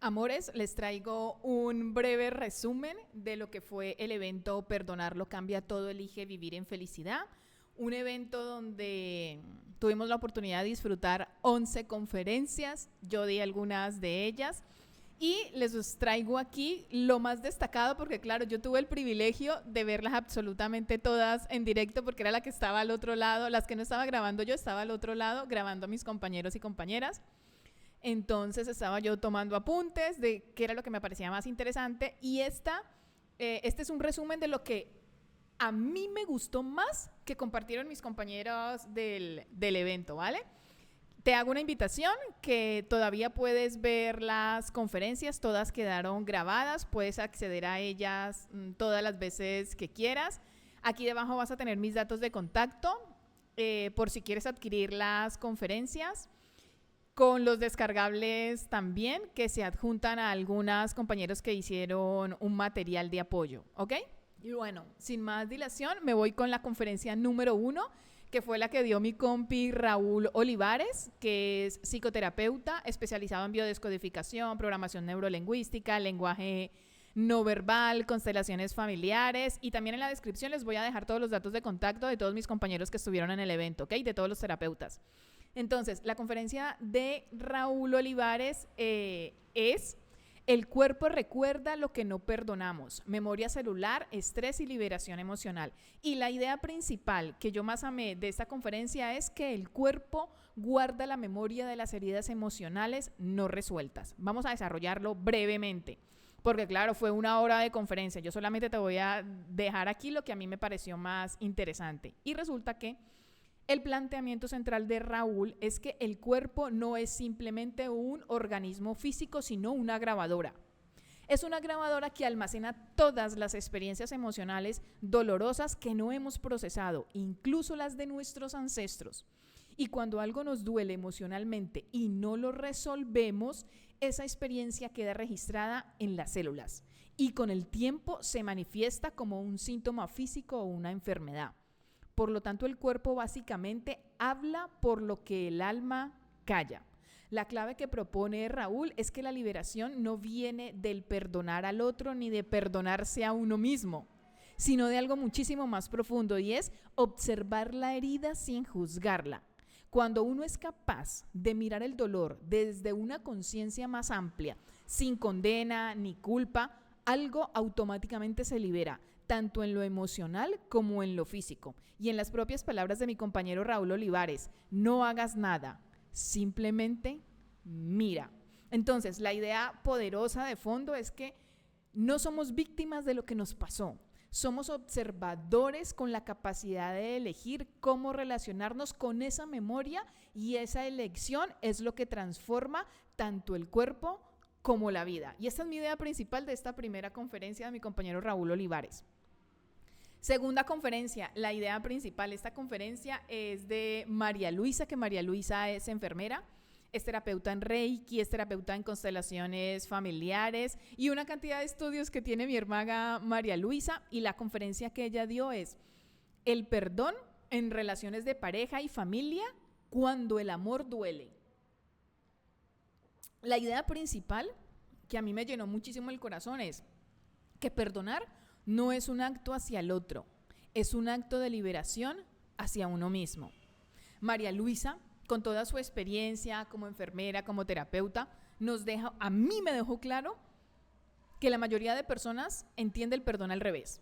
Amores, les traigo un breve resumen de lo que fue el evento Perdonarlo cambia todo, elige vivir en felicidad. Un evento donde tuvimos la oportunidad de disfrutar 11 conferencias, yo di algunas de ellas y les traigo aquí lo más destacado porque claro, yo tuve el privilegio de verlas absolutamente todas en directo porque era la que estaba al otro lado, las que no estaba grabando yo estaba al otro lado grabando a mis compañeros y compañeras. Entonces estaba yo tomando apuntes de qué era lo que me parecía más interesante y este es un resumen de lo que a mí me gustó más que compartieron mis compañeros del evento, ¿vale? Te hago una invitación que todavía puedes ver las conferencias, todas quedaron grabadas, puedes acceder a ellas todas las veces que quieras. Aquí debajo vas a tener mis datos de contacto por si quieres adquirir las conferencias. Con los descargables también que se adjuntan a algunos compañeros que hicieron un material de apoyo, ¿ok? Y bueno, sin más dilación, me voy con la conferencia número 1, que fue la que dio mi compi Raúl Olivares, que es psicoterapeuta especializado en biodescodificación, programación neurolingüística, lenguaje no verbal, constelaciones familiares, y también en la descripción les voy a dejar todos los datos de contacto de todos mis compañeros que estuvieron en el evento, ¿ok? De todos los terapeutas. Entonces, la conferencia de Raúl Olivares es El cuerpo recuerda lo que no perdonamos, memoria celular, estrés y liberación emocional. Y la idea principal que yo más amé de esta conferencia es que el cuerpo guarda la memoria de las heridas emocionales no resueltas. Vamos a desarrollarlo brevemente, porque claro, fue una hora de conferencia. Yo solamente te voy a dejar aquí lo que a mí me pareció más interesante. Y resulta que el planteamiento central de Raúl es que el cuerpo no es simplemente un organismo físico, sino una grabadora. Es una grabadora que almacena todas las experiencias emocionales dolorosas que no hemos procesado, incluso las de nuestros ancestros. Y cuando algo nos duele emocionalmente y no lo resolvemos, esa experiencia queda registrada en las células y con el tiempo se manifiesta como un síntoma físico o una enfermedad. Por lo tanto, el cuerpo básicamente habla por lo que el alma calla. La clave que propone Raúl es que la liberación no viene del perdonar al otro ni de perdonarse a uno mismo, sino de algo muchísimo más profundo y es observar la herida sin juzgarla. Cuando uno es capaz de mirar el dolor desde una conciencia más amplia, sin condena ni culpa, algo automáticamente se libera, tanto en lo emocional como en lo físico. Y en las propias palabras de mi compañero Raúl Olivares, no hagas nada, simplemente mira. Entonces, la idea poderosa de fondo es que no somos víctimas de lo que nos pasó. Somos observadores con la capacidad de elegir cómo relacionarnos con esa memoria y esa elección es lo que transforma tanto el cuerpo como la vida. Y esta es mi idea principal de esta primera conferencia de mi compañero Raúl Olivares. Segunda conferencia, la idea principal. Esta conferencia es de María Luisa, que María Luisa es enfermera, es terapeuta en Reiki, es terapeuta en constelaciones familiares y una cantidad de estudios que tiene mi hermana María Luisa. Y la conferencia que ella dio es el perdón en relaciones de pareja y familia cuando el amor duele. La idea principal que a mí me llenó muchísimo el corazón es que perdonar no es un acto hacia el otro, es un acto de liberación hacia uno mismo. María Luisa, con toda su experiencia como enfermera, como terapeuta, a mí me dejó claro que la mayoría de personas entiende el perdón al revés.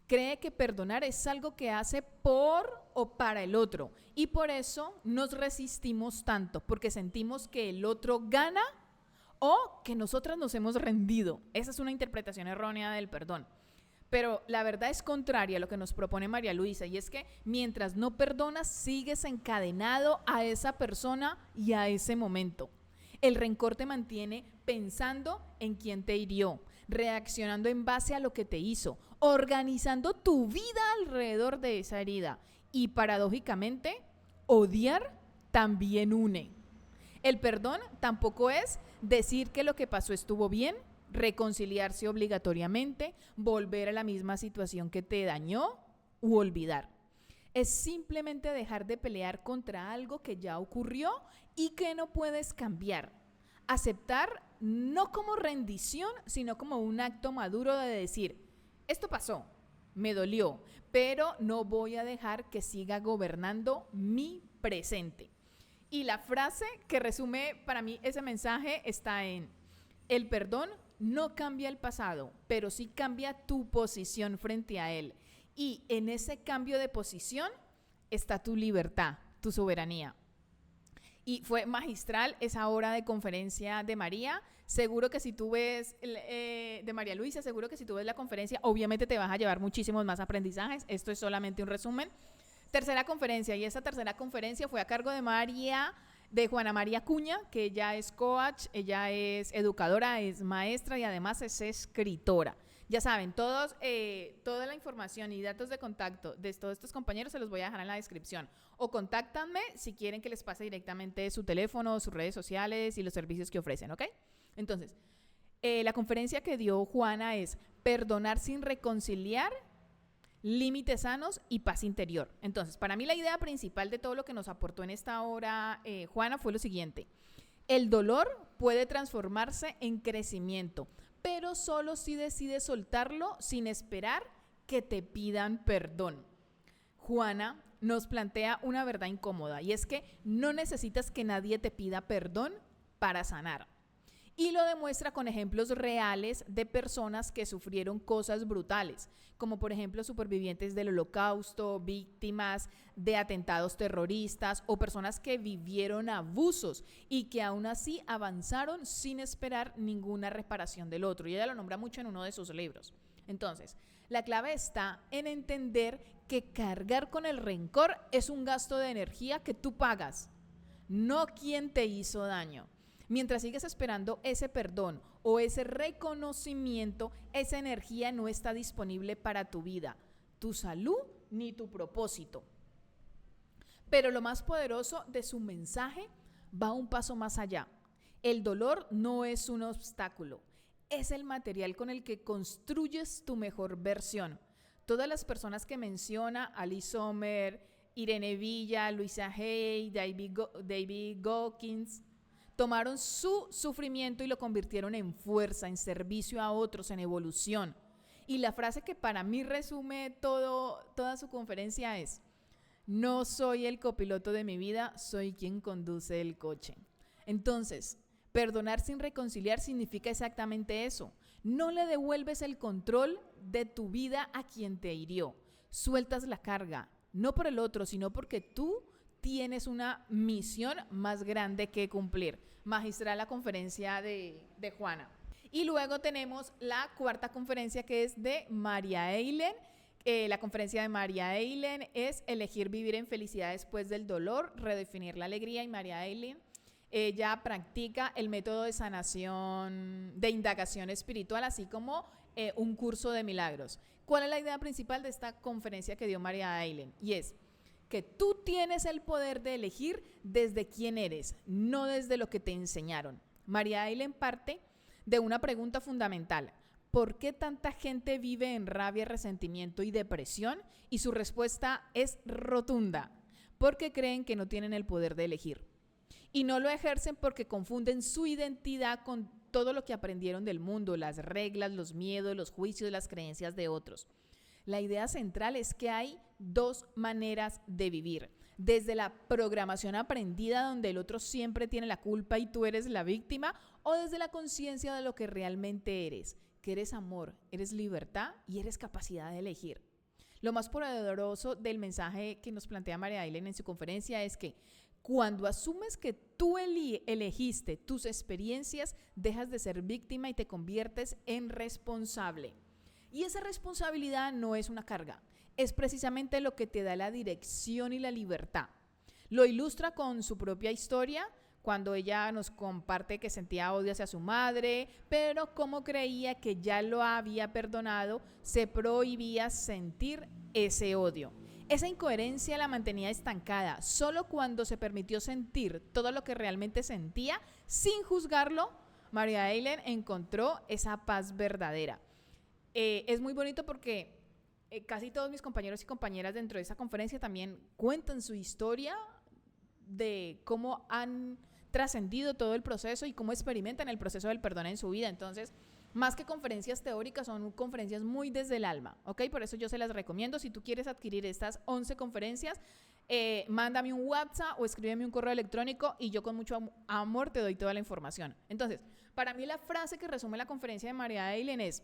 Cree que perdonar es algo que hace por o para el otro y por eso nos resistimos tanto, porque sentimos que el otro gana o que nosotras nos hemos rendido. Esa es una interpretación errónea del perdón. Pero la verdad es contraria a lo que nos propone María Luisa y es que mientras no perdonas sigues encadenado a esa persona y a ese momento. El rencor te mantiene pensando en quién te hirió, reaccionando en base a lo que te hizo, organizando tu vida alrededor de esa herida y paradójicamente odiar también une. El perdón tampoco es decir que lo que pasó estuvo bien, reconciliarse obligatoriamente, volver a la misma situación que te dañó u olvidar. Es simplemente dejar de pelear contra algo que ya ocurrió y que no puedes cambiar. Aceptar no como rendición, sino como un acto maduro de decir, esto pasó, me dolió, pero no voy a dejar que siga gobernando mi presente. Y la frase que resume para mí ese mensaje está en: el perdón no cambia el pasado, pero sí cambia tu posición frente a él. Y en ese cambio de posición está tu libertad, tu soberanía. Y fue magistral esa hora de conferencia de María. Seguro que si tú ves, de María Luisa, seguro que si tú ves la conferencia, obviamente te vas a llevar muchísimos más aprendizajes. Esto es solamente un resumen. Tercera conferencia, y esa tercera conferencia fue a cargo de Juana María Cuña, que ella es coach, ella es educadora, es maestra y además es escritora. Ya saben, toda la información y datos de contacto de todos estos compañeros se los voy a dejar en la descripción. O contáctanme si quieren que les pase directamente su teléfono, sus redes sociales y los servicios que ofrecen, ¿ok? Entonces, la conferencia que dio Juana es Perdonar sin reconciliar, límites sanos y paz interior. Entonces, para mí la idea principal de todo lo que nos aportó en esta hora Juana fue lo siguiente: el dolor puede transformarse en crecimiento, pero solo si decides soltarlo sin esperar que te pidan perdón. Juana nos plantea una verdad incómoda, y es que no necesitas que nadie te pida perdón para sanar. Y lo demuestra con ejemplos reales de personas que sufrieron cosas brutales, como por ejemplo supervivientes del Holocausto, víctimas de atentados terroristas o personas que vivieron abusos y que aún así avanzaron sin esperar ninguna reparación del otro. Y ella lo nombra mucho en uno de sus libros. Entonces, la clave está en entender que cargar con el rencor es un gasto de energía que tú pagas, no quien te hizo daño. Mientras sigues esperando ese perdón o ese reconocimiento, esa energía no está disponible para tu vida, tu salud ni tu propósito. Pero lo más poderoso de su mensaje va un paso más allá. El dolor no es un obstáculo, es el material con el que construyes tu mejor versión. Todas las personas que menciona, Alice Sommer, Irene Villa, Luisa Hay, David Goggins, tomaron su sufrimiento y lo convirtieron en fuerza, en servicio a otros, en evolución. Y la frase que para mí resume toda su conferencia es: no soy el copiloto de mi vida, soy quien conduce el coche. Entonces, perdonar sin reconciliar significa exactamente eso. No le devuelves el control de tu vida a quien te hirió. Sueltas la carga, no por el otro, sino porque tú tienes una misión más grande que cumplir. Magistral la conferencia de Juana. Y luego tenemos la cuarta conferencia, que es de María Eilen. La conferencia de María Eilen es Elegir vivir en felicidad después del dolor, redefinir la alegría. Y María Eilen, ella practica el método de sanación, de indagación espiritual, así como un curso de milagros. ¿Cuál es la idea principal de esta conferencia que dio María Eilen? Y es que tú tienes el poder de elegir desde quién eres, no desde lo que te enseñaron. María Eilen parte de una pregunta fundamental: ¿por qué tanta gente vive en rabia, resentimiento y depresión? Y su respuesta es rotunda: porque creen que no tienen el poder de elegir. Y no lo ejercen porque confunden su identidad con todo lo que aprendieron del mundo, las reglas, los miedos, los juicios, las creencias de otros. La idea central es que hay dos maneras de vivir: desde la programación aprendida, donde el otro siempre tiene la culpa y tú eres la víctima, o desde la conciencia de lo que realmente eres, que eres amor, eres libertad y eres capacidad de elegir. Lo más poderoso del mensaje que nos plantea María Eilen en su conferencia es que cuando asumes que tú elegiste tus experiencias, dejas de ser víctima y te conviertes en responsable. Y esa responsabilidad no es una carga, es precisamente lo que te da la dirección y la libertad. Lo ilustra con su propia historia, cuando ella nos comparte que sentía odio hacia su madre, pero como creía que ya lo había perdonado, se prohibía sentir ese odio. Esa incoherencia la mantenía estancada. Solo cuando se permitió sentir todo lo que realmente sentía, sin juzgarlo, María Eilen encontró esa paz verdadera. Es muy bonito porque casi todos mis compañeros y compañeras dentro de esa conferencia también cuentan su historia de cómo han trascendido todo el proceso y cómo experimentan el proceso del perdón en su vida. Entonces, más que conferencias teóricas, son conferencias muy desde el alma, ¿ok? Por eso yo se las recomiendo. Si tú quieres adquirir estas 11 conferencias, mándame un WhatsApp o escríbeme un correo electrónico y yo con mucho amor te doy toda la información. Entonces, para mí la frase que resume la conferencia de María Eileen es: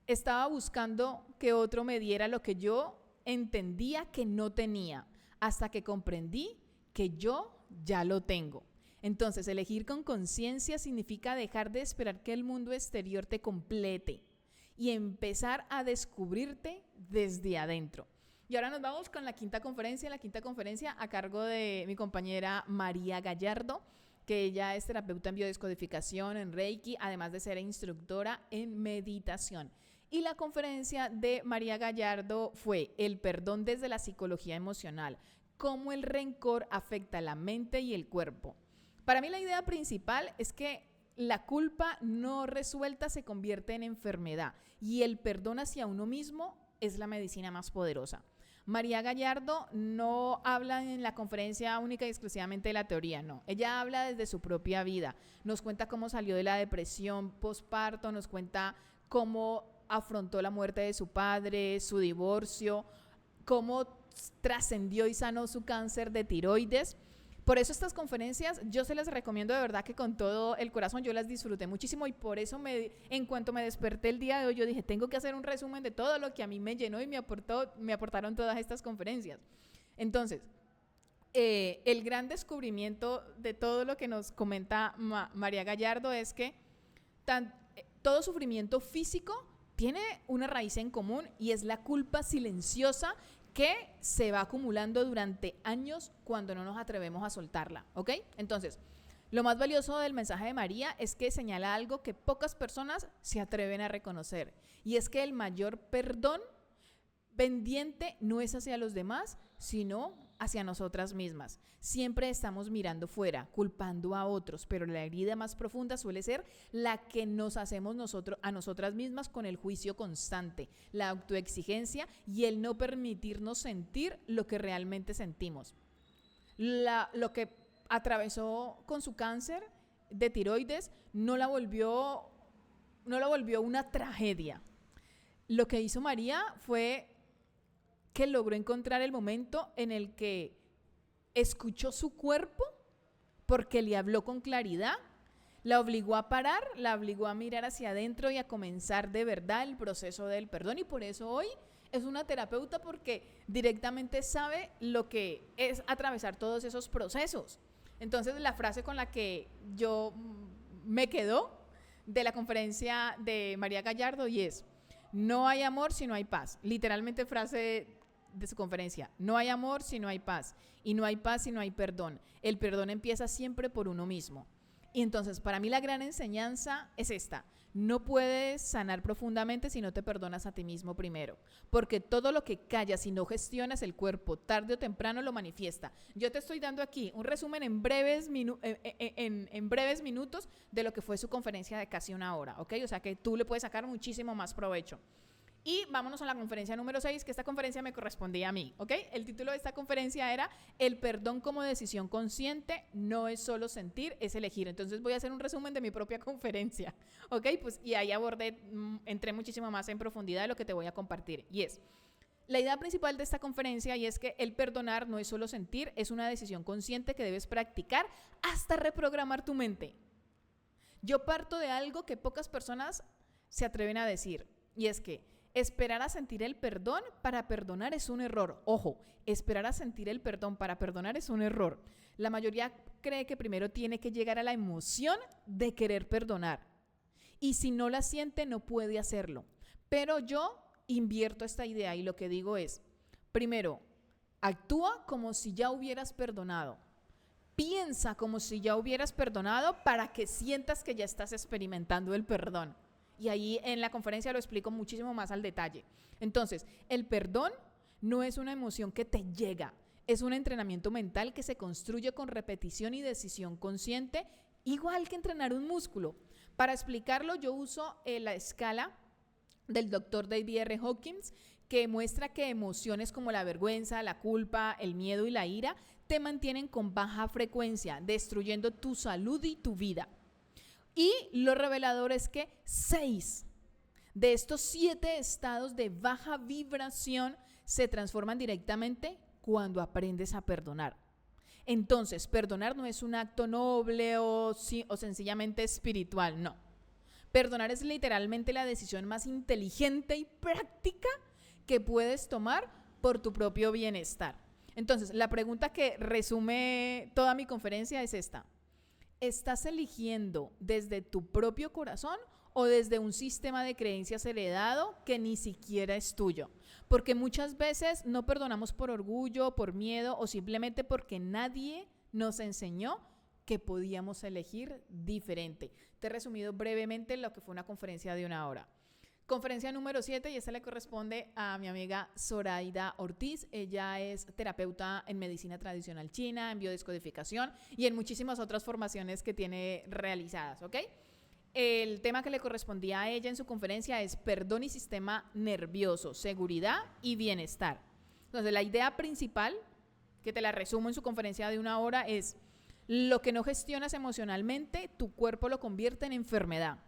estaba buscando que otro me diera lo que yo entendía que no tenía, hasta que comprendí que yo ya lo tengo. Entonces, elegir con conciencia significa dejar de esperar que el mundo exterior te complete y empezar a descubrirte desde adentro. Y ahora nos vamos con la quinta conferencia a cargo de mi compañera María Gallardo, que ella es terapeuta en biodescodificación, en Reiki, además de ser instructora en meditación. Y la conferencia de María Gallardo fue El perdón desde la psicología emocional, cómo el rencor afecta la mente y el cuerpo. Para mí la idea principal es que la culpa no resuelta se convierte en enfermedad y el perdón hacia uno mismo es la medicina más poderosa. María Gallardo no habla en la conferencia única y exclusivamente de la teoría, no. Ella habla desde su propia vida. Nos cuenta cómo salió de la depresión posparto, nos cuenta cómo afrontó la muerte de su padre, su divorcio, cómo trascendió y sanó su cáncer de tiroides. Por eso estas conferencias yo se las recomiendo de verdad que con todo el corazón. Yo las disfruté muchísimo y por eso en cuanto me desperté el día de hoy yo dije, tengo que hacer un resumen de todo lo que a mí me llenó y me aportaron todas estas conferencias. Entonces, el gran descubrimiento de todo lo que nos comenta María Gallardo es que todo sufrimiento físico tiene una raíz en común y es la culpa silenciosa que se va acumulando durante años cuando no nos atrevemos a soltarla, ¿ok? Entonces, lo más valioso del mensaje de María es que señala algo que pocas personas se atreven a reconocer, y es que el mayor perdón pendiente no es hacia los demás, sino hacia nosotras mismas. Siempre estamos mirando fuera, culpando a otros, pero la herida más profunda suele ser la que nos hacemos a nosotras mismas con el juicio constante, la autoexigencia y el no permitirnos sentir lo que realmente sentimos. Lo que atravesó con su cáncer de tiroides no la volvió una tragedia. Lo que hizo María fue que logró encontrar el momento en el que escuchó su cuerpo porque le habló con claridad, la obligó a parar, la obligó a mirar hacia adentro y a comenzar de verdad el proceso del perdón. Y por eso hoy es una terapeuta, porque directamente sabe lo que es atravesar todos esos procesos. Entonces, la frase con la que yo me quedo de la conferencia de María Gallardo y es: no hay amor si no hay paz. Literalmente frase de su conferencia: no hay amor si no hay paz, y no hay paz si no hay perdón. El perdón empieza siempre por uno mismo. Y entonces, para mí la gran enseñanza es esta: no puedes sanar profundamente si no te perdonas a ti mismo primero, porque todo lo que callas y no gestionas, el cuerpo tarde o temprano lo manifiesta. Yo te estoy dando aquí un resumen en breves minutos de lo que fue su conferencia de casi una hora, ¿ok? O sea que tú le puedes sacar muchísimo más provecho. Y vámonos a la conferencia número 6, que esta conferencia me correspondía a mí, ¿ok? El título de esta conferencia era El perdón como decisión consciente, no es solo sentir, es elegir. Entonces voy a hacer un resumen de mi propia conferencia, ¿ok? Pues, y ahí entré muchísimo más en profundidad de lo que te voy a compartir. Y es la idea principal de esta conferencia, y es que el perdonar no es solo sentir, es una decisión consciente que debes practicar hasta reprogramar tu mente. Yo parto de algo que pocas personas se atreven a decir, y es que esperar a sentir el perdón para perdonar es un error. Ojo, esperar a sentir el perdón para perdonar es un error. La mayoría cree que primero tiene que llegar a la emoción de querer perdonar. Y si no la siente, no puede hacerlo. Pero yo invierto esta idea y lo que digo es: primero, actúa como si ya hubieras perdonado. Piensa como si ya hubieras perdonado para que sientas que ya estás experimentando el perdón. Y ahí en la conferencia lo explico muchísimo más al detalle. Entonces, el perdón no es una emoción que te llega, es un entrenamiento mental que se construye con repetición y decisión consciente, igual que entrenar un músculo. Para explicarlo, yo uso la escala del Dr. David R. Hawkins, que muestra que emociones como la vergüenza, la culpa, el miedo y la ira te te mantienen con baja frecuencia, destruyendo tu salud y tu vida. Y lo revelador es que 6 de estos 7 estados de baja vibración se transforman directamente cuando aprendes a perdonar. Entonces, perdonar no es un acto noble o sencillamente espiritual, no. Perdonar es literalmente la decisión más inteligente y práctica que puedes tomar por tu propio bienestar. Entonces, la pregunta que resume toda mi conferencia es esta. ¿Estás eligiendo desde tu propio corazón o desde un sistema de creencias heredado que ni siquiera es tuyo? Porque muchas veces no perdonamos por orgullo, por miedo o simplemente porque nadie nos enseñó que podíamos elegir diferente. Te he resumido brevemente lo que fue una conferencia de 1 hora. Conferencia número 7, y esta le corresponde a mi amiga Zoraida Ortiz. Ella es terapeuta en medicina tradicional china, en biodescodificación y en muchísimas otras formaciones que tiene realizadas, ¿ok? El tema que le correspondía a ella en su conferencia es perdón y sistema nervioso, seguridad y bienestar. Entonces, la idea principal, que te la resumo en su conferencia de 1 hora, es lo que no gestionas emocionalmente, tu cuerpo lo convierte en enfermedad.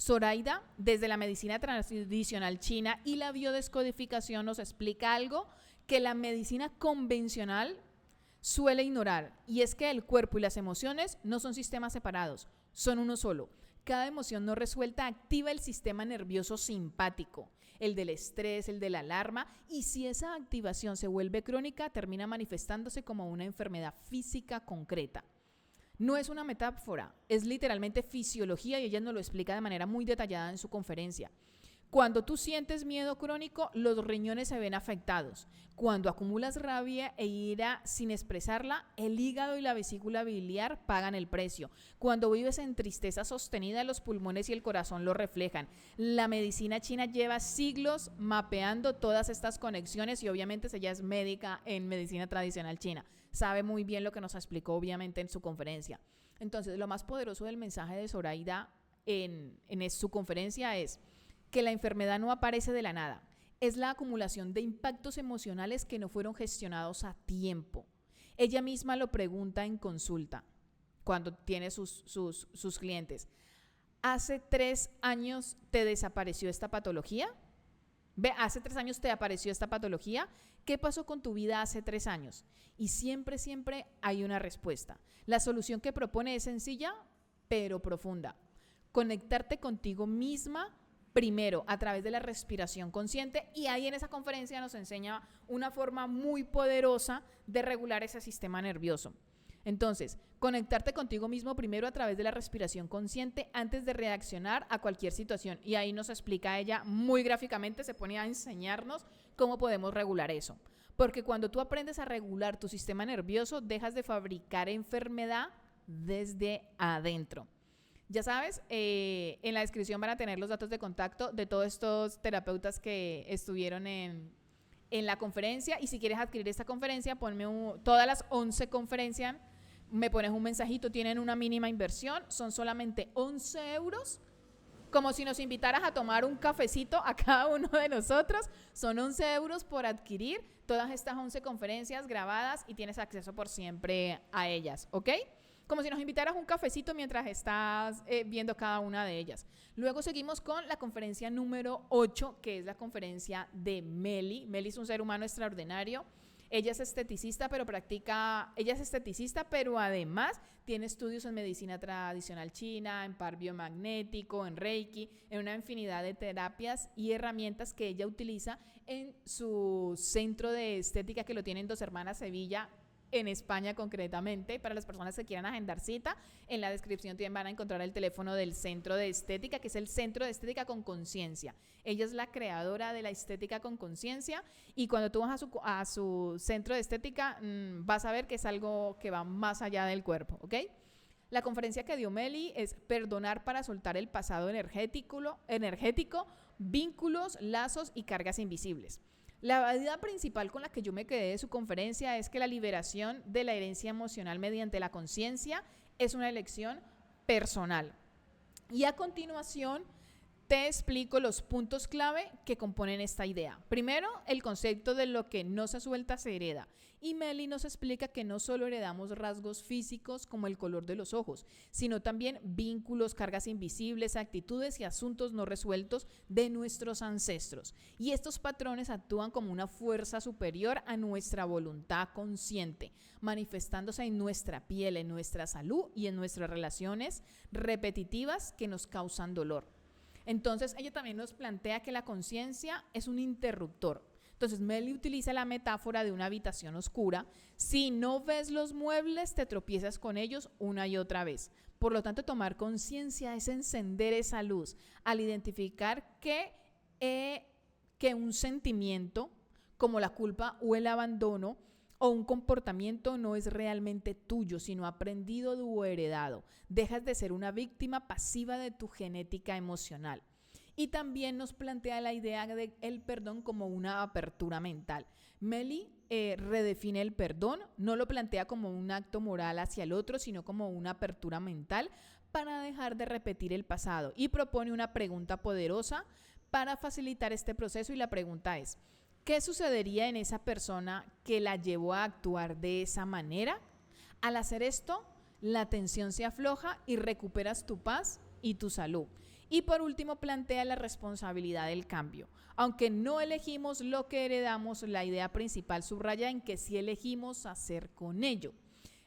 Zoraida, desde la medicina tradicional china y la biodescodificación, nos explica algo que la medicina convencional suele ignorar, y es que el cuerpo y las emociones no son sistemas separados, son uno solo. Cada emoción no resuelta activa el sistema nervioso simpático, el del estrés, el de la alarma, y si esa activación se vuelve crónica, termina manifestándose como una enfermedad física concreta. No es una metáfora, es literalmente fisiología y ella nos lo explica de manera muy detallada en su conferencia. Cuando tú sientes miedo crónico, los riñones se ven afectados. Cuando acumulas rabia e ira sin expresarla, el hígado y la vesícula biliar pagan el precio. Cuando vives en tristeza sostenida, los pulmones y el corazón lo reflejan. La medicina china lleva siglos mapeando todas estas conexiones y obviamente ella es médica en medicina tradicional china. Sabe muy bien lo que nos explicó obviamente en su conferencia. Entonces, lo más poderoso del mensaje de Zoraida en su conferencia es que la enfermedad no aparece de la nada. Es la acumulación de impactos emocionales que no fueron gestionados a tiempo. Ella misma lo pregunta en consulta cuando tiene sus clientes. ¿Hace 3 años te desapareció esta patología? ¿Hace 3 años te apareció esta patología? ¿Qué pasó con tu vida hace 3 años? Y siempre hay una respuesta. La solución que propone es sencilla, pero profunda. Conectarte contigo misma primero a través de la respiración consciente, y ahí en esa conferencia nos enseña una forma muy poderosa de regular ese sistema nervioso. Entonces, conectarte contigo mismo primero a través de la respiración consciente antes de reaccionar a cualquier situación. Y ahí nos explica ella muy gráficamente, se pone a enseñarnos cómo podemos regular eso. Porque cuando tú aprendes a regular tu sistema nervioso, dejas de fabricar enfermedad desde adentro. Ya sabes, en la descripción van a tener los datos de contacto de todos estos terapeutas que estuvieron en la conferencia. Y si quieres adquirir esta conferencia, ponme todas las 11 conferencias, me pones un mensajito, tienen una mínima inversión, son solamente 11 euros, como si nos invitaras a tomar un cafecito a cada uno de nosotros. Son 11 euros por adquirir todas estas 11 conferencias grabadas y tienes acceso por siempre a ellas, ¿ok? Como si nos invitaras un cafecito mientras estás viendo cada una de ellas. Luego seguimos con la conferencia número 8, que es la conferencia de Meli. Meli es un ser humano extraordinario. Ella es esteticista, pero además tiene estudios en medicina tradicional china, en par biomagnético, en Reiki, en una infinidad de terapias y herramientas que ella utiliza en su centro de estética que lo tiene en Dos Hermanas, Sevilla, en España concretamente. Para las personas que quieran agendar cita, en la descripción también van a encontrar el teléfono del centro de estética, que es el Centro de Estética con Conciencia. Ella es la creadora de la estética con conciencia, y cuando tú vas a su centro de estética vas a ver que es algo que va más allá del cuerpo, ¿ok? La conferencia que dio Meli es perdonar para soltar el pasado energético, vínculos, lazos y cargas invisibles. La idea principal con la que yo me quedé de su conferencia es que la liberación de la herencia emocional mediante la conciencia es una elección personal. Y a continuación te explico los puntos clave que componen esta idea. Primero, el concepto de lo que no se suelta se hereda. Y Meli nos explica que no solo heredamos rasgos físicos como el color de los ojos, sino también vínculos, cargas invisibles, actitudes y asuntos no resueltos de nuestros ancestros. Y estos patrones actúan como una fuerza superior a nuestra voluntad consciente, manifestándose en nuestra piel, en nuestra salud y en nuestras relaciones repetitivas que nos causan dolor. Entonces, ella también nos plantea que la conciencia es un interruptor. Entonces, Meli utiliza la metáfora de una habitación oscura. Si no ves los muebles, te tropiezas con ellos una y otra vez. Por lo tanto, tomar conciencia es encender esa luz al identificar que un sentimiento como la culpa o el abandono o un comportamiento no es realmente tuyo, sino aprendido o heredado. Dejas de ser una víctima pasiva de tu genética emocional. Y también nos plantea la idea del perdón como una apertura mental. Meli redefine el perdón, no lo plantea como un acto moral hacia el otro, sino como una apertura mental para dejar de repetir el pasado. Y propone una pregunta poderosa para facilitar este proceso, y la pregunta es: ¿qué sucedería en esa persona que la llevó a actuar de esa manera? Al hacer esto, la tensión se afloja y recuperas tu paz y tu salud. Y por último, plantea la responsabilidad del cambio. Aunque no elegimos lo que heredamos, la idea principal subraya en que sí elegimos hacer con ello.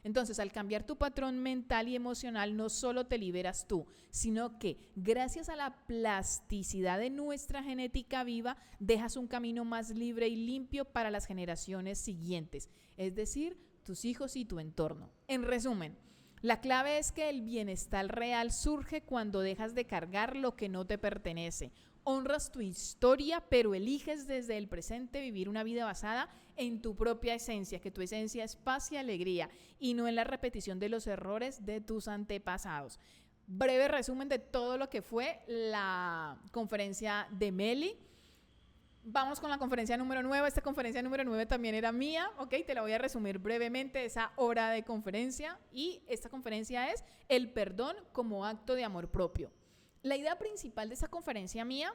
Entonces, al cambiar tu patrón mental y emocional, no solo te liberas tú, sino que gracias a la plasticidad de nuestra genética viva, dejas un camino más libre y limpio para las generaciones siguientes, es decir, tus hijos y tu entorno. En resumen, la clave es que el bienestar real surge cuando dejas de cargar lo que no te pertenece. Honras tu historia, pero eliges desde el presente vivir una vida basada en tu propia esencia, que tu esencia es paz y alegría, y no en la repetición de los errores de tus antepasados. Breve resumen de todo lo que fue la conferencia de Meli. Vamos con la conferencia número 9. Esta conferencia número 9 también era mía, ¿ok? Te la voy a resumir brevemente, esa hora de conferencia. Y esta conferencia es el perdón como acto de amor propio. La idea principal de esa conferencia mía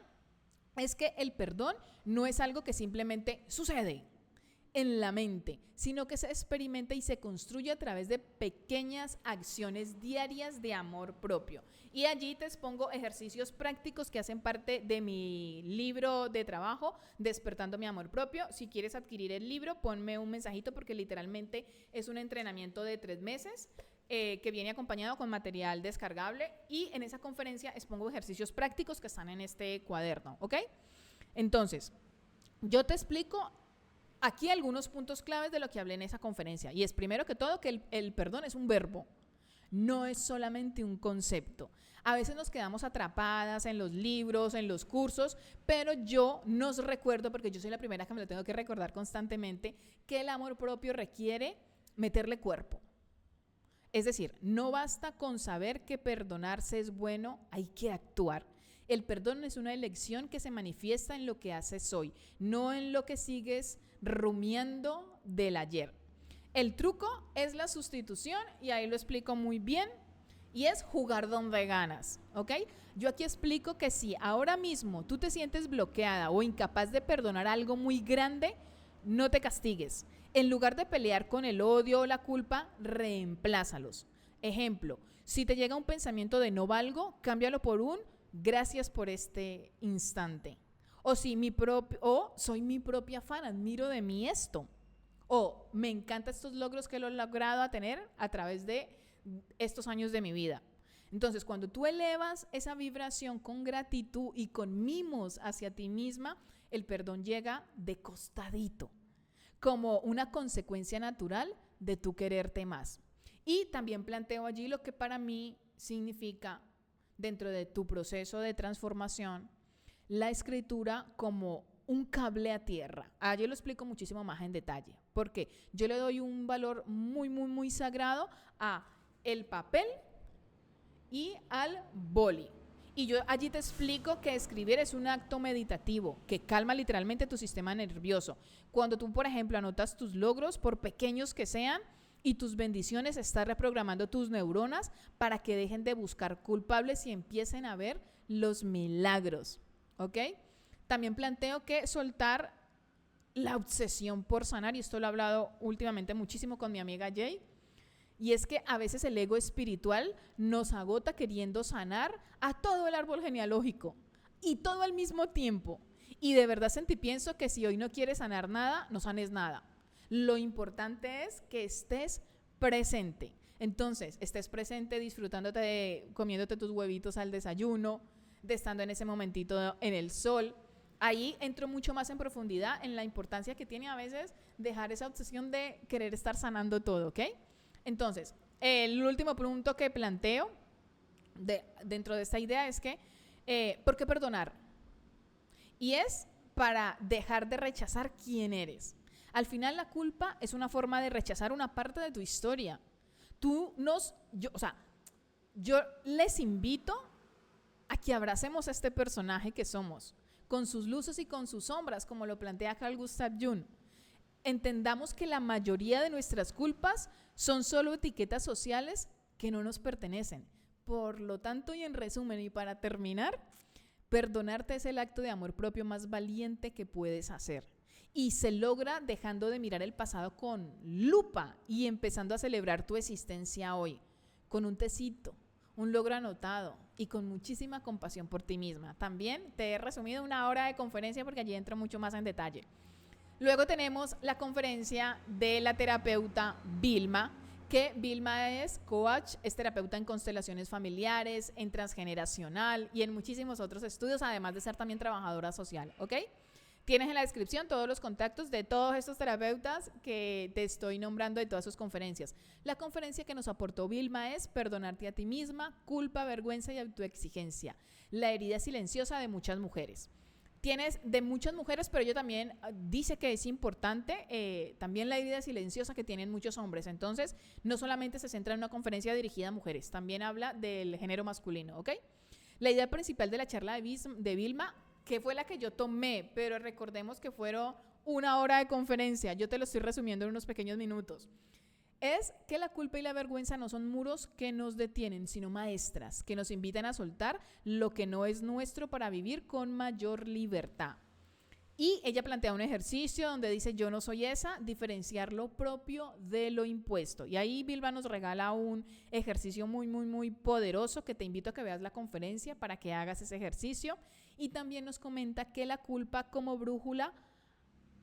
es que el perdón no es algo que simplemente sucede en la mente, sino que se experimenta y se construye a través de pequeñas acciones diarias de amor propio. Y allí te expongo ejercicios prácticos que hacen parte de mi libro de trabajo, Despertando mi amor propio. Si quieres adquirir el libro, ponme un mensajito, porque literalmente es un entrenamiento de 3 meses que viene acompañado con material descargable, y en esa conferencia expongo ejercicios prácticos que están en este cuaderno, ¿ok? Entonces, yo te explico aquí algunos puntos claves de lo que hablé en esa conferencia, y es primero que todo que el perdón es un verbo, no es solamente un concepto. A veces nos quedamos atrapadas en los libros, en los cursos, pero yo nos recuerdo, porque yo soy la primera que me lo tengo que recordar constantemente, que el amor propio requiere meterle cuerpo. Es decir, no basta con saber que perdonarse es bueno, hay que actuar. El perdón es una elección que se manifiesta en lo que haces hoy, no en lo que sigues rumiando del ayer. El truco es la sustitución, y ahí lo explico muy bien, y es jugar donde ganas, ¿ok? Yo aquí explico que si ahora mismo tú te sientes bloqueada o incapaz de perdonar algo muy grande, no te castigues. En lugar de pelear con el odio o la culpa, reemplázalos. Ejemplo, si te llega un pensamiento de no valgo, cámbialo por un gracias por este instante. O soy mi propia fan, admiro de mí esto. O me encantan estos logros que lo he logrado tener a través de estos años de mi vida. Entonces, cuando tú elevas esa vibración con gratitud y con mimos hacia ti misma, el perdón llega de costadito, como una consecuencia natural de tu quererte más. Y también planteo allí lo que para mí significa, dentro de tu proceso de transformación, la escritura como un cable a tierra. Yo lo explico muchísimo más en detalle, porque yo le doy un valor muy, muy, muy sagrado a el papel y al boli. Y yo allí te explico que escribir es un acto meditativo que calma literalmente tu sistema nervioso. Cuando tú, por ejemplo, anotas tus logros, por pequeños que sean, y tus bendiciones, estás reprogramando tus neuronas para que dejen de buscar culpables y empiecen a ver los milagros, ¿ok? También planteo que soltar la obsesión por sanar, y esto lo he hablado últimamente muchísimo con mi amiga Jay, y es que a veces el ego espiritual nos agota queriendo sanar a todo el árbol genealógico y todo al mismo tiempo. Y de verdad pienso que si hoy no quieres sanar nada, no sanes nada. Lo importante es que estés presente. Entonces, estés presente disfrutándote, comiéndote tus huevitos al desayuno, de estando en ese momentito en el sol. Ahí entro mucho más en profundidad en la importancia que tiene a veces dejar esa obsesión de querer estar sanando todo, ¿ok? Entonces, el último punto que planteo dentro de esta idea es que, ¿por qué perdonar? Y es para dejar de rechazar quién eres. Al final la culpa es una forma de rechazar una parte de tu historia. Yo les invito a que abracemos a este personaje que somos, con sus luces y con sus sombras, como lo plantea Carl Gustav Jung. Entendamos que la mayoría de nuestras culpas son solo etiquetas sociales que no nos pertenecen. Por lo tanto, y en resumen, y para terminar, perdonarte es el acto de amor propio más valiente que puedes hacer. Y se logra dejando de mirar el pasado con lupa y empezando a celebrar tu existencia hoy, con un tecito, un logro anotado y con muchísima compasión por ti misma. También te he resumido una hora de conferencia porque allí entro mucho más en detalle. Luego tenemos la conferencia de la terapeuta Vilma, que Vilma es coach, es terapeuta en constelaciones familiares, en transgeneracional y en muchísimos otros estudios, además de ser también trabajadora social, ¿ok? Tienes en la descripción todos los contactos de todos estos terapeutas que te estoy nombrando de todas sus conferencias. La conferencia que nos aportó Vilma es Perdonarte a ti misma, culpa, vergüenza y autoexigencia, la herida silenciosa de muchas mujeres. Tienes de muchas mujeres, pero ella también dice que es importante también la herida silenciosa que tienen muchos hombres. Entonces, no solamente se centra en una conferencia dirigida a mujeres, también habla del género masculino, ¿ok? La idea principal de la charla de Vilma, que fue la que yo tomé, pero recordemos que fueron una hora de conferencia, yo te lo estoy resumiendo en unos pequeños minutos, es que la culpa y la vergüenza no son muros que nos detienen, sino maestras que nos invitan a soltar lo que no es nuestro para vivir con mayor libertad. Y ella plantea un ejercicio donde dice: yo no soy esa, diferenciar lo propio de lo impuesto. Y ahí Vilma nos regala un ejercicio muy, muy, muy poderoso que te invito a que veas la conferencia para que hagas ese ejercicio. Y también nos comenta que la culpa como brújula,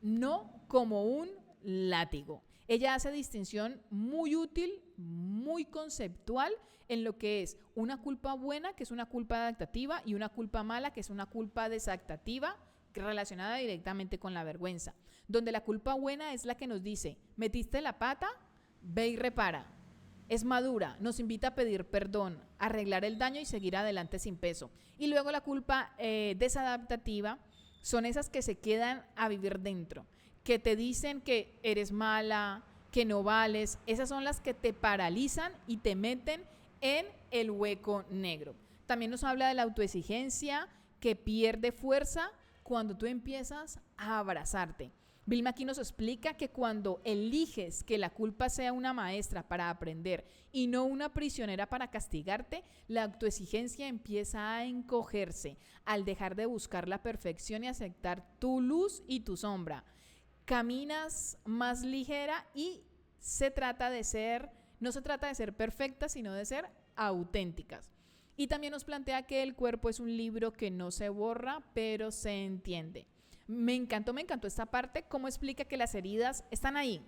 no como un látigo. Ella hace distinción muy útil, muy conceptual en lo que es una culpa buena, que es una culpa adaptativa, y una culpa mala, que es una culpa desadaptativa, relacionada directamente con la vergüenza. Donde la culpa buena es la que nos dice: metiste la pata, ve y repara. Es madura, nos invita a pedir perdón, a arreglar el daño y seguir adelante sin peso. Y luego la culpa desadaptativa son esas que se quedan a vivir dentro, que te dicen que eres mala, que no vales. Esas son las que te paralizan y te meten en el hueco negro. También nos habla de la autoexigencia, que pierde fuerza cuando tú empiezas a abrazarte. Vilma aquí nos explica que cuando eliges que la culpa sea una maestra para aprender y no una prisionera para castigarte, la autoexigencia empieza a encogerse al dejar de buscar la perfección y aceptar tu luz y tu sombra. Caminas más ligera y no se trata de ser perfectas, sino de ser auténticas. Y también nos plantea que el cuerpo es un libro que no se borra, pero se entiende. Me encantó esta parte, cómo explica que las heridas están ahí,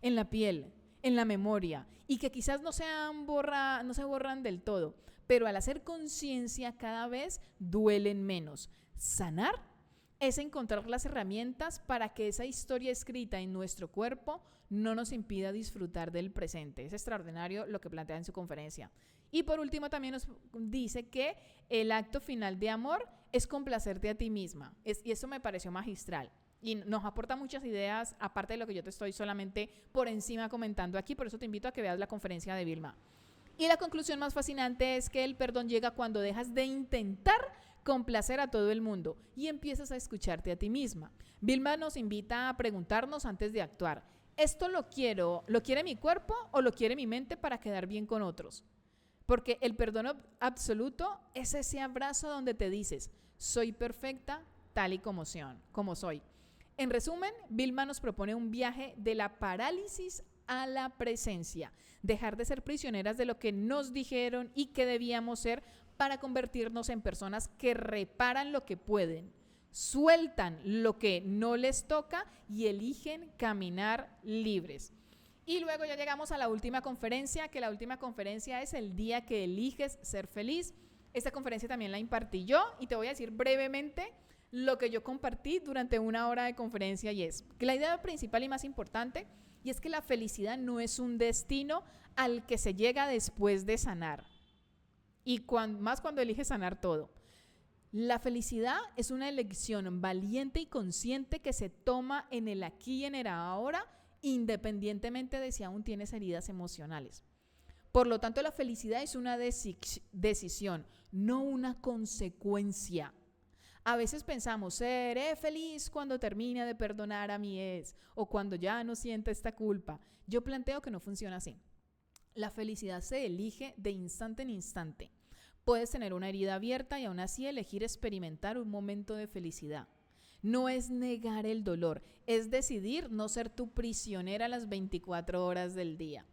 en la piel, en la memoria, y que quizás no se borran del todo, pero al hacer conciencia cada vez duelen menos. Sanar es encontrar las herramientas para que esa historia escrita en nuestro cuerpo no nos impida disfrutar del presente. Es extraordinario lo que plantea en su conferencia. Y por último también nos dice que el acto final de amor es complacerte a ti misma. Y eso me pareció magistral. Y nos aporta muchas ideas, aparte de lo que yo te estoy solamente por encima comentando aquí. Por eso te invito a que veas la conferencia de Vilma. Y la conclusión más fascinante es que el perdón llega cuando dejas de intentar complacer a todo el mundo y empiezas a escucharte a ti misma. Vilma nos invita a preguntarnos antes de actuar: ¿esto lo quiere mi cuerpo o lo quiere mi mente para quedar bien con otros? Porque el perdón absoluto es ese abrazo donde te dices, soy perfecta tal y como soy. En resumen, Vilma nos propone un viaje de la parálisis a la presencia, dejar de ser prisioneras de lo que nos dijeron y que debíamos ser para convertirnos en personas que reparan lo que pueden, sueltan lo que no les toca y eligen caminar libres. Y luego ya llegamos a la última conferencia, que la última conferencia es el día que eliges ser feliz. Esta conferencia también la impartí yo y te voy a decir brevemente lo que yo compartí durante 1 hora de conferencia, y es que la idea principal y más importante, y es que la felicidad no es un destino al que se llega después de sanar, y más cuando eliges sanar todo. La felicidad es una elección valiente y consciente que se toma en el aquí y en el ahora, independientemente de si aún tienes heridas emocionales. Por lo tanto, la felicidad es una decisión, no una consecuencia. A veces pensamos, seré feliz cuando termine de perdonar a mi ex o cuando ya no sienta esta culpa. Yo planteo que no funciona así. La felicidad se elige de instante en instante. Puedes tener una herida abierta y aún así elegir experimentar un momento de felicidad. No es negar el dolor, es decidir no ser tu prisionera las 24 horas del día.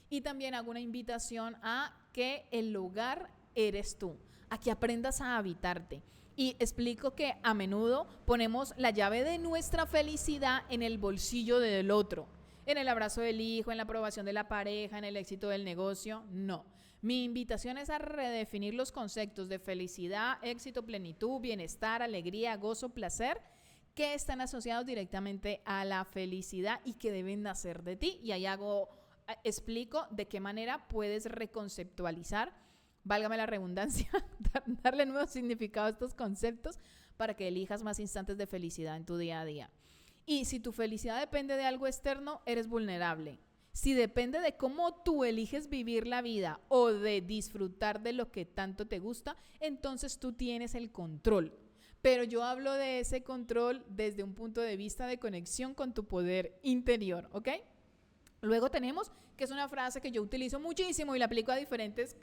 Y también hago una invitación a que el hogar eres tú, a que aprendas a habitarte. Y explico que a menudo ponemos la llave de nuestra felicidad en el bolsillo del otro, en el abrazo del hijo, en la aprobación de la pareja, en el éxito del negocio. No. Mi invitación es a redefinir los conceptos de felicidad, éxito, plenitud, bienestar, alegría, gozo, placer, que están asociados directamente a la felicidad y que deben nacer de ti. Y ahí explico de qué manera puedes reconceptualizar, válgame la redundancia, darle nuevo significado a estos conceptos para que elijas más instantes de felicidad en tu día a día. Y si tu felicidad depende de algo externo, eres vulnerable. Si depende de cómo tú eliges vivir la vida o de disfrutar de lo que tanto te gusta, entonces tú tienes el control. Pero yo hablo de ese control desde un punto de vista de conexión con tu poder interior, ¿ok? Luego tenemos, que es una frase que yo utilizo muchísimo y la aplico a diferentes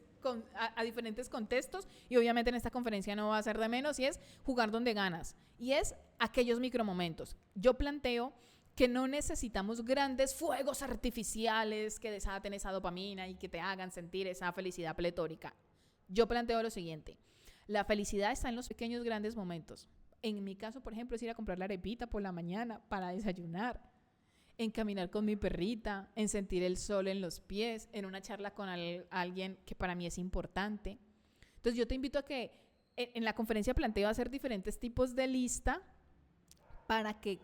contextos, y obviamente en esta conferencia no va a ser de menos, y es jugar donde ganas. Y es aquellos micromomentos. Yo planteo que no necesitamos grandes fuegos artificiales que desaten esa dopamina y que te hagan sentir esa felicidad pletórica. Yo planteo lo siguiente: la felicidad está en los pequeños grandes momentos. En mi caso, por ejemplo, es ir a comprar la arepita por la mañana para desayunar, en caminar con mi perrita, en sentir el sol en los pies, en una charla con alguien que para mí es importante. Entonces yo te invito a que en la conferencia planteo hacer diferentes tipos de lista para que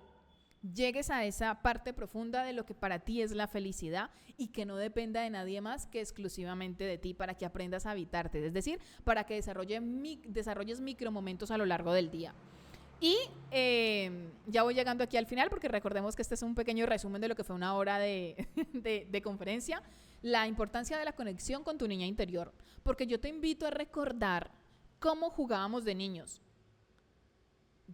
llegues a esa parte profunda de lo que para ti es la felicidad y que no dependa de nadie más que exclusivamente de ti, para que aprendas a habitarte, es decir, para que desarrolles micromomentos a lo largo del día. Y ya voy llegando aquí al final, porque recordemos que este es un pequeño resumen de lo que fue 1 hora de conferencia. La importancia de la conexión con tu niña interior, porque yo te invito a recordar cómo jugábamos de niños.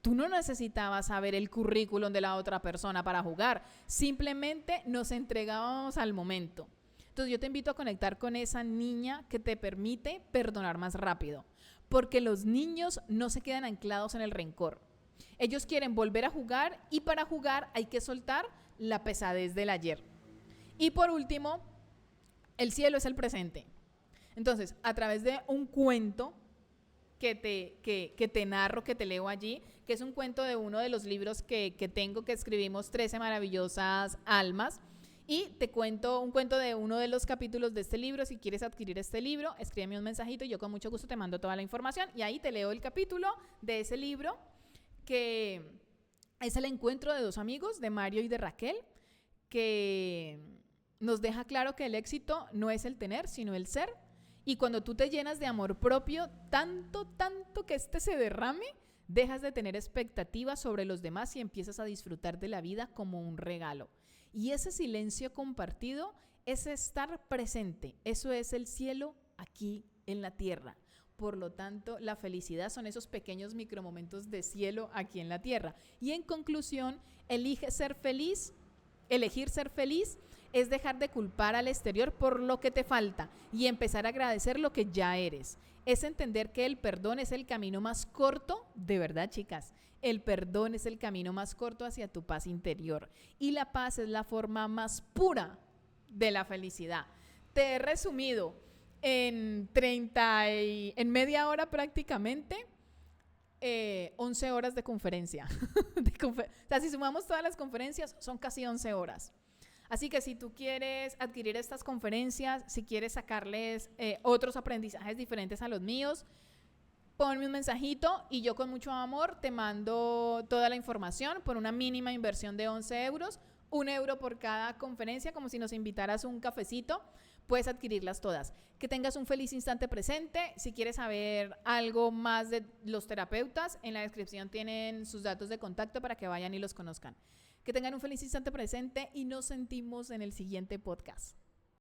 Tú no necesitabas saber el currículum de la otra persona para jugar, simplemente nos entregábamos al momento. Entonces yo te invito a conectar con esa niña que te permite perdonar más rápido, porque los niños no se quedan anclados en el rencor. Ellos quieren volver a jugar, y para jugar hay que soltar la pesadez del ayer. Y por último, el cielo es el presente. Entonces, a través de un cuento que te narro, que te leo allí, que es un cuento de uno de los libros que tengo, que escribimos 13 maravillosas almas, y te cuento un cuento de uno de los capítulos de este libro. Si quieres adquirir este libro, escríbeme un mensajito y yo con mucho gusto te mando toda la información, y ahí te leo el capítulo de ese libro, que es el encuentro de 2 amigos, de Mario y de Raquel, que nos deja claro que el éxito no es el tener, sino el ser. Y cuando tú te llenas de amor propio, tanto que este se derrame, dejas de tener expectativas sobre los demás y empiezas a disfrutar de la vida como un regalo. Y ese silencio compartido es estar presente. Eso es el cielo aquí en la tierra. Por lo tanto, la felicidad son esos pequeños micromomentos de cielo aquí en la tierra. Y en conclusión, elegir ser feliz es dejar de culpar al exterior por lo que te falta y empezar a agradecer lo que ya eres. Es entender que el perdón es el camino más corto, de verdad, chicas. El perdón es el camino más corto hacia tu paz interior. Y la paz es la forma más pura de la felicidad. Te he resumido en media hora prácticamente 11 horas de conferencia. O sea, si sumamos todas las conferencias, son casi 11 horas. Así que si tú quieres adquirir estas conferencias, si quieres sacarles otros aprendizajes diferentes a los míos, ponme un mensajito y yo con mucho amor te mando toda la información por una mínima inversión de 11 euros, 1 euro por cada conferencia, como si nos invitaras un cafecito. Puedes adquirirlas todas. Que tengas un feliz instante presente. Si quieres saber algo más de los terapeutas, en la descripción tienen sus datos de contacto para que vayan y los conozcan. Que tengan un feliz instante presente y nos sentimos en el siguiente podcast.